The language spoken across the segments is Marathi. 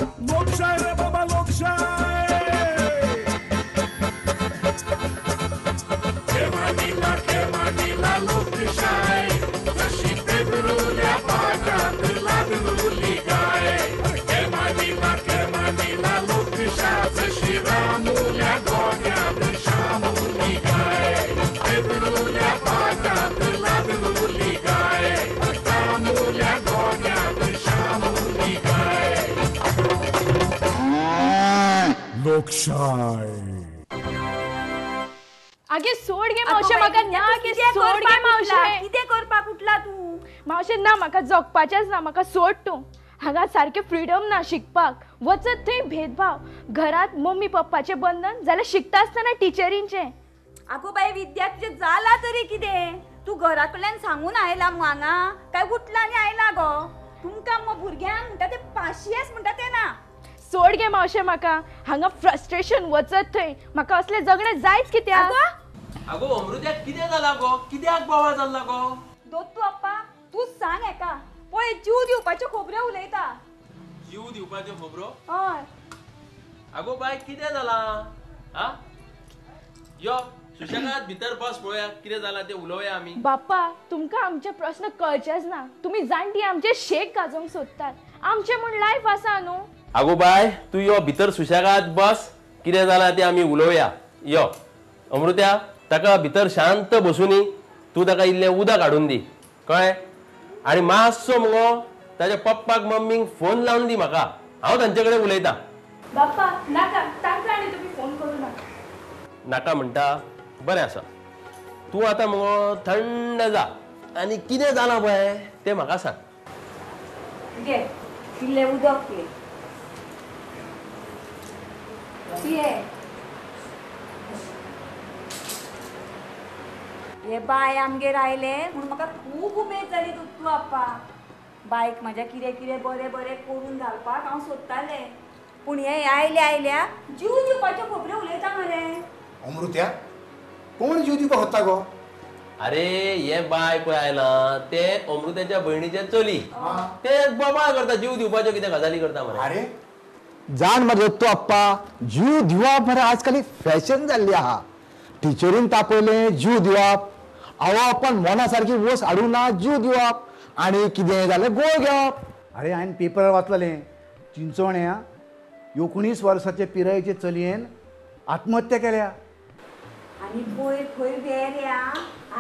लोकशाय रे बाबा लोकशाय केव्हा लोकशाय जशी पेबरूल्या पाटात लागलेली गाय केव्हा लोकशाय जशी रामुल्या गोग्यात शामुली गाय पेबरूल्या पाटात लागलेली गाय रामुल्या गोग्यात शामुली गाय लोकशाय आगे सोड गे मावशे म्हाका ना की सोड गे मावशे कितें करपाक उठला तू मावशे ना म्हाका जगपाचेंच ना म्हाका सोड तूं हांगा सारकें फ्रीडम ना शिकपाक वचत थंय भेदभाव घरात मम्मी पप्पाचें बंधन जाल्यार शिकता आसतना टिचरींचें आगो बाई विद्यार्थी जाला तरी कितें तू घराकडल्यान सांगून आयला मग हांगा काय उठला आनी आयला गो तुमकां मग भुरग्यांक म्हणटा ते पाशियेस म्हणटा ते ना सोड गे मावशे म्हाका हांगा फ्रस्ट्रेशन वचत थंय म्हाका असलें जगणें जायच कित्याक आगो अमृत्याक कितें जाला गो कित्याक बोवाळ जाल्ला गो दोत्तू अप्पा तू सांग एका पळय जीव दिवपाच्यो खोबऱ्यो उलयता जीव दिवपाच्यो खबरो हय आगो बाय कितें जाला आ यो सुशेगाद भितर बस पळोवया कितें जाला तें उलोवया आमी बाप्पा तुमकां आमचे प्रश्न कळचेच ना तुमी जाणटी आमचे शेक गाजोवंक सोदतात आमचे म्हूण लायफ आसा न्हू आगो बाय तू यो भितर सुशेगाद बस कितें जाला तें आमी उलोवया यो अमृत्या ताका भितर शांत बसूनी तू ताका इल्लें उदक हाडून दी कळ्ळें आनी मातसो मुगो ताच्या पप्पाक मम्मीक फोन लावन दी म्हाका हांव तांचे कडेन उलयतां बाप्पा नाका तांकां आनी तुमी फोन करूं नाका नाका म्हणटा बरें आसा तूं आतां मुगो थंड जा आनी कितें जालां पळय तें म्हाका सांग घे इल्लें उदक पी हे बाय आमगेर आयले म्हणून म्हाका खूब उमेद जाली तू अप्पा बायक म्हाज्या कितें कितें बरें बरें करून घालपाक हांव सोदतालें पूण हे आयल्या जीव दिवपाच्यो खबऱ्यो उलयता मरे अमृत्या कोण जीव दिवपाक होता गो अरे हे बाय पळय आयला ते अमृत्याच्या भयणीचे चली ते बोबाळ करता जीव दिवपाच्यो कितें गजाली करता मरे अरे जाण मरे तो अप्पा जीव दिवप मरे आजकाल फॅशन जाल्ली आहा टिचरीन तापयले जीव दिवप आवप पण मना सारकी वस हाडूं ना जीव दिवप आनी कितें जालें गोळ घेवप अरे हांवें पेपरार वाचलें चिंचोण्या 19 वर्साचे पिरायेचे चलयेन आत्महत्या केल्या आनी पळय खंय वेऱ्या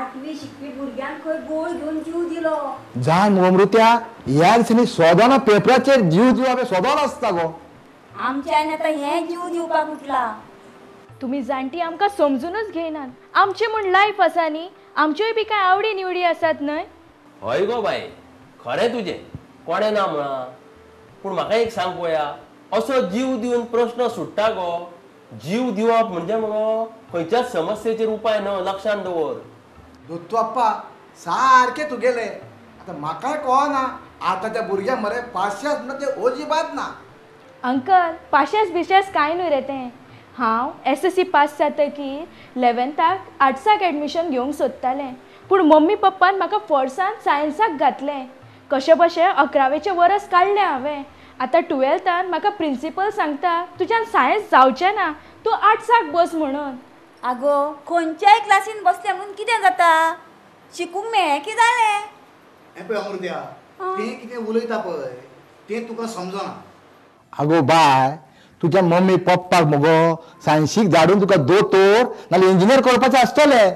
8वी शिकपी भुरग्यांक खंय गोळ घेवन जीव दिलो जाण अमृत्या ह्या दिसांनी सोदाना पेपराचेर जीव दिवप हे सोदोन आसता गो आमच्यान आतां हें जीव दिवपाक उठला तुमी जाणटी आमकां समजूनच घेयनात आमचे म्हूण लायफ आसा न्ही आमच्योय बी कांय आवडी निवडी आसात न्हय हय गो बाय खरें तुजें कोणें ना म्हणा पूण म्हाका एक सांग पळया असो जीव दिवन प्रश्न सुट्टा गो जीव दिवप म्हणजे मगो खंयच्याच समस्येचेर उपाय न्हय लक्षांत दवर दोत्तू अप्पा सारकें तुगेलें आतां म्हाकाय कळना आतां त्या भुरग्यांक मरे पाश्यास म्हणटा ते अजिबात ना अंकल पाशेस बिशेस कांय न्हय रे तें हांव SSC पास जातकीर 11थाक आर्ट्साक एडमिशन घेवंक सोदतालें पूण मम्मी पप्पान म्हाका फोर्सान सायन्साक घातलें कशें भशें 11वेचें वर्स काडलें हांवें आतां 12थान म्हाका प्रिंसिपल सांगता तुज्यान सायन्स जावचें ना तूं आर्ट्साक बस म्हणून आगो खंयच्याय क्लासीन बसलें म्हणून कितें जाता शिकूंक मेळ्ळें की जालें हें पळय अमृत्या तें कितें उलयता पळय तें तुका समजना आगो बाय तुज्या मम्मी पप्पाक मुगो सायन्सीक धाडून तुका दोतोर नाल्यार इंजिनियर करपाचें आसतलें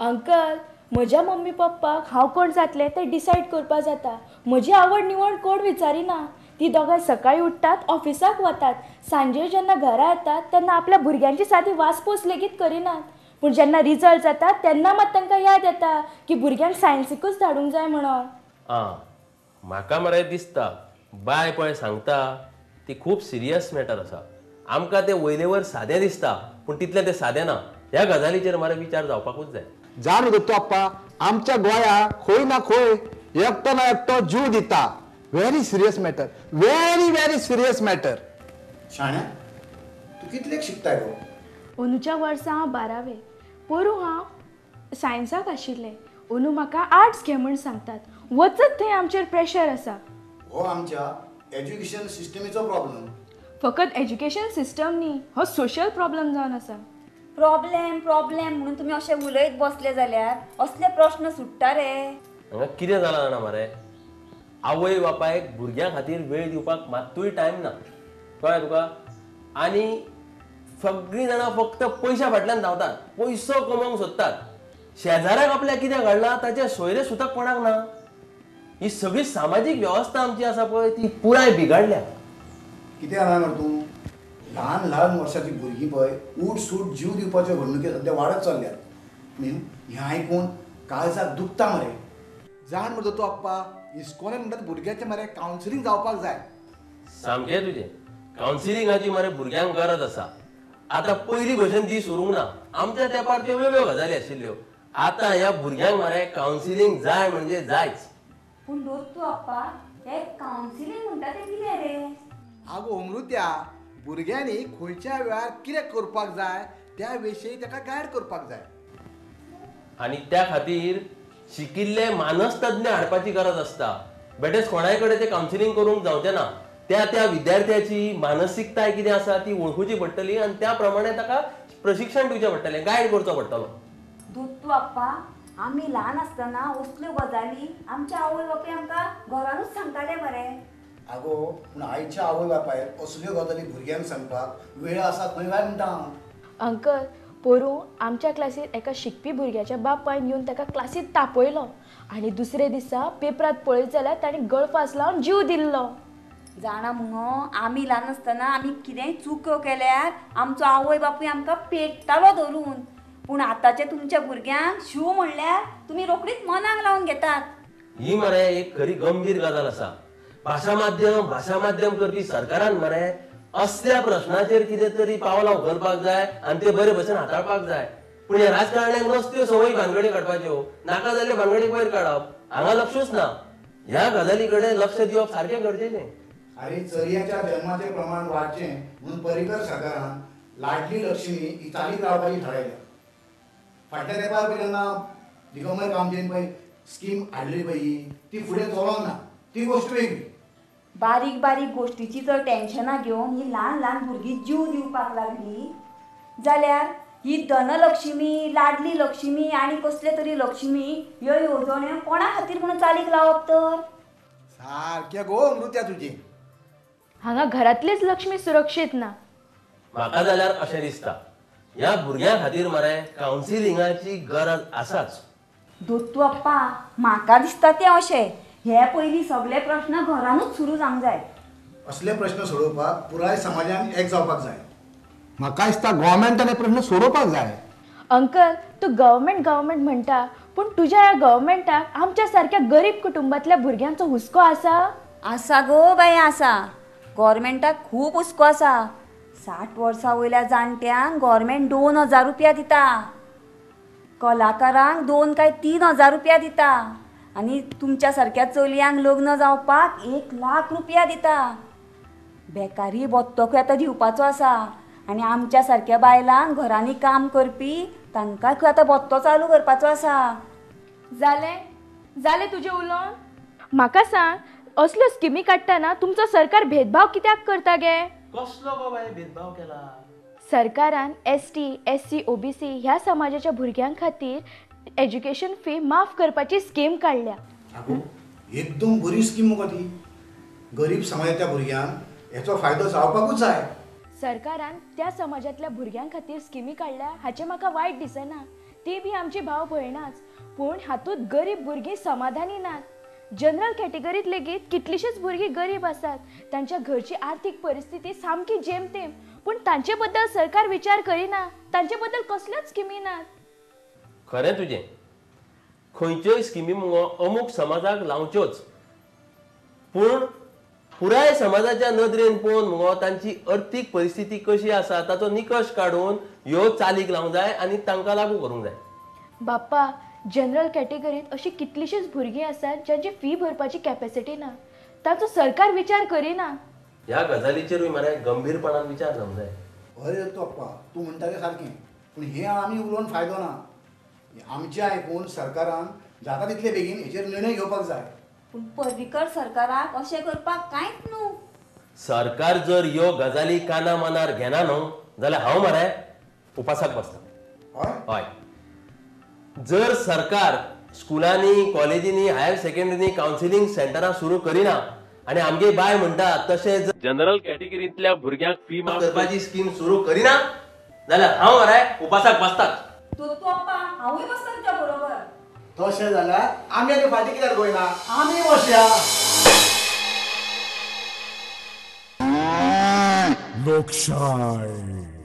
अंकल म्हज्या मम्मी पप्पाक हांव कोण जातलें तें डिसायड करपा जाता म्हजी आवड निवड कोण विचारिना ती दोगांय सकाळीं उठतात ऑफिसाक वतात सांजे जेन्ना घरा येतात तेन्ना आपल्या भुरग्यांची सादी वासपूस लेगीत करिनात पूण जेन्ना रिजल्ट जातात तेन्ना मात तांकां याद येता की भुरग्यांक सायन्सीकूच धाडूंक जाय म्हणून म्हाका मरे दिसता बाय पळय सांगता ती खूब सिरियस मॅटर आसा आमकां तें वयले वयर सादें दिसता पूण तितलें तें सादें ना ह्या गजालीचेर मरे विचार जावपाकूच जाय जाण दोत्तू अप्पा आमच्या गोंयाक खंय ना खंय एकटो ना एकटो जीव दिता very serious matter very serious matter शाण्या तूं कितलेक शिकताय गो अंदूच्या वर्सा हांव 12वे पोरू हांव सायन्साक आशिल्लें अंदू म्हाका आर्ट्स घे म्हूण सांगतात वचत थंय आमचेर प्रेशर आसा हो आमच्या एज्युकेशन सिस्टमीचो प्रॉब्लेम. फकत एज्युकेशन सिस्टम न्ही, हो सोशल प्रॉब्लेम जावन आसा. प्रॉब्लेम प्रॉब्लेम म्हणून तुम्ही असे उलयत बसले जाल्यार असले प्रश्न सुट्टा रे. हांगा कितें जालां जाणा मरे, आवय बापायक भुरग्यां खातीर वेळ दिवपाक मात्तूय टायम ना, कळ्ळें तुका. आनी सगळीं जाणां फक्त पयशा फाटल्यान धांवतात, पयसो कमोवंक सोदतात. शेजाऱ्याक आपल्या कितें घडलां ताचे सोयरे सुद्दां कोणाक ना. ही सगळी सामाजीक वेवस्था आमची आसा पळय ती पुराय बिगाडल्या. कितें जालां मरे तूं, ल्हान ल्हान वर्साची भुरगीं पळय उठ सूट जीव दिवपाच्यो घडणुके सद्या वाडत चल्ल्यात. हें आयकून काळजाक दुखता मरे. जाण मरे तूं अप्पा, इस्कॉलान म्हणटात भुरग्याचें मरे कावन्सिलींग जावपाक जाय. सामकें तुजें, कावन्सिलिंगाची मरे भुरग्यांक गरज आसा. आतां पयलीं भशेन ती सुरूंक ना. आमच्या तेंपार त्यो वेगळ्यो गजाली आशिल्ल्यो. आतां ह्या भुरग्यांक मरे कावन्सिलिंग जाय म्हणजे जायच. पूण दोस्तू अप्पा, हे कावन्सिलींग म्हणटा तें कितें रे? आगो अमृत्या, भुरग्यांनी खंयच्या वेळार कितें करपाक जाय त्या विशयी ताका गायड करपाक जाय. आनी त्या खातीर शिकिल्ले मानसतज्ञ हाडपाची गरज आसता. बेठेच कोणाय कडेन ते कावन्सिलिंग करूंक जावचें ना. त्या विद्यार्थ्याची मानसिकताय कितें आसा ती वळखुची पडटली आनी त्या प्रमाणे ताका प्रशिक्षण दिवचें पडटलें, गायड करचो पडटलो. दोस्तू अप्पा, आमी ल्हान आसतना असल्यो गजाली आमच्या आवय बापाय आमकां घरानूच सांगताले मरे. आगो पूण आयच्या आवय बापायक असल्यो गजाली भुरग्यांक सांगपाक वेळ आसा खंय काय म्हणटा हांव. अंकल, पोरू आमच्या क्लासीत एका शिकपी भुरग्याच्या बापायन येवन ताका क्लासीत तापयलो आनी दुसरे दिसा पेपरात पळयत जाल्यार ताणें गळफास लावन जीव दिल्लो. जाणा मुगो, आमी ल्हान आसतना आमी कितेंय चुको केल्यार आमचो आवय बापूय आमकां पेट्टालो धरून. पूण आतांच्या तुमच्या भुरग्यांक शू म्हणल्यार तुमी रोखडीच मनाक लावन घेतात. ही मरे एक खरी गंभीर गजाल आसा. भाशा माध्यम करपी सरकारान मरे असल्या प्रश्नाचेर कितें तरी पावलां उखलपाक जाय आनी ते बरे भशेन हाताळपाक जाय. पूण ह्या राजकारण्यांक नसत्यो संवय भानगडी काडपाच्यो, नाका जाल्ले भानगडी वयर काडप, हांगा लक्षूच ना. ह्या गजाली कडेन लक्ष दिवप सारकें गरजेचें. आनी चलयांच्या जल्माचें प्रमाण वाडचें म्हणून पर्रीकर सरकारान लाडली लक्ष्मी ही चालीक लावपाची थारायल्या. फाटल्या तेंपार पळय जेन्ना दिगंबर कामजेन पळय स्कीम हाडली पळय ती फुडें चलोंक ना, ती गोश्ट वेगळी. बारीक बारीक गोश्टीची जर टेन्शनां घेवन ही ल्हान ल्हान भुरगीं जीव दिवपाक लागली जाल्यार ही धनलक्ष्मी, लाडली लक्ष्मी आनी कसले तरी लक्ष्मी ह्यो येवजण्यो कोणा खातीर म्हणून चालीक लावप तर? सारकें गो अमृत्या तुजें. हांगा घरांतलीच लक्ष्मी सुरक्षीत ना. म्हाका जाल्यार अशें दिसता, ह्या भुरग्यां खातीर मरे कावन्सिलिंगाची गरज आसाच. दोतू अप्पा, म्हाका दिसता तें अशें, हे पयलीं सगळे प्रश्न घरानूच सुरू जावंक जाय. असले प्रश्न सोडोवपाक पुराय समाजान एक जावपाक जाय. म्हाका दिसता गोवोरमेंटान हे प्रश्न सोडोवपाक जाय. अंकल, तू गव्हर्मेंट म्हणटा, पूण तुज्या ह्या गव्हर्मेंटाक आमच्या सारक्या गरीब कुटुंबातल्या भुरग्यांचो हुस्को आसा? आसा गो बाय आसा. गव्हर्मेंटाक खूब हुस्को आसा. 60 वर्सां वयल्या जाणट्यांक गव्हर्मेंट 2000 रुपया दिता, कलाकारांक 2 काय 3000 रुपया दिता आनी तुमच्या सारक्या चलयांक लग्न जावपाक 1 लाख रुपया दिता. बेकारी बत्तोकूय आतां दिवपाचो आसा आनी आमच्या सारक्या बायलांक घरांनी काम करपी तांकांय आतां बत्तो चालू करपाचो आसा. जालें तुजें उलोवन? म्हाका सांग, असल्यो स्किमी काडटना तुमचो सरकार भेदभाव कित्याक करता गे? कसलो गो बाय भेदभाव केला? सरकारान ST, SC, OBC ह्या समाजाच्या भुरग्यां खातीर एज्युकेशन फी माफ करपाची स्कीम काडल्या. आगो एकदम बरी स्कीम मुगो ती. गरीब समाजाच्या भुरग्यांक हेचो फायदो जावपाकूच जाय. सरकारान त्या समाजातल्या भुरग्यां खातीर स्किमी काडल्या हाचें म्हाका वायट दिसना. ती बी आमची भाव भयणाच, पूण हातूंत गरीब भुरगीं समाधानी नात. जनरल कॅटेगरीत लेगीत कितलीशींच भुरगीं गरीब आसात. तांच्या घरची आर्थीक परिस्थिती सामकी जेमतेम, पूण तांचे बद्दल सरकार विचार करिना. तांचे बद्दल कसल्योच स्किमी नात. खरें तुजें. खंयच्योय स्किमी मुगो अमूक समाजाक लावच्योच, पूण पुराय समाजाच्या नदरेन पळोवन मुगो तांची अर्थीक परिस्थिती कशी आसा ताचो निकश काडून ह्यो चालीक लावंक जाय आनी तांकां लागू करूंक जाय. बाप्पा, जनरल कॅटेगरीत अशी कितलीशींच भुरगीं आसात ज्यांची फी भरपाची कॅपॅसिटी ना. ताचो सरकार विचार करिना. ह्या गजालीचेरूय मरे गंभीरपणान विचार जावंक जाय. अरे तो अप्पा, तूं म्हणटा तें सारकें, पूण हें आमी उलोवन फायदो ना. आमचें आयकून सरकारान जाता तितले बेगीन हेचेर निर्णय घेवपाक जाय. पूण पर्रीकर सरकाराक अशें करपाक कांयच न्हू. सरकार जर ह्यो गजाली काना मनार घेना न्हू जाल्यार हांव मरे उपासाक बसता. हय हय, जर सरकार स्कुलांनी कॉलेजींनी हायर सेकंडरीनी कावन्सिलिंग सेंटरां सुरू करिना आनी आमगे बाय म्हणटा तशें जर जनरल कॅटेगरींतल्या भुरग्यांक फी माफ करपाची स्कीम सुरू करिना जाल्यार हांव मरे उपासाक बसताच. तू अप्पा हांवूय बसता तुज्या बरोबर. तशें जाल्यार आमी आनी फाटीं कित्याक गोयना, आमी बसया. लोकशाय.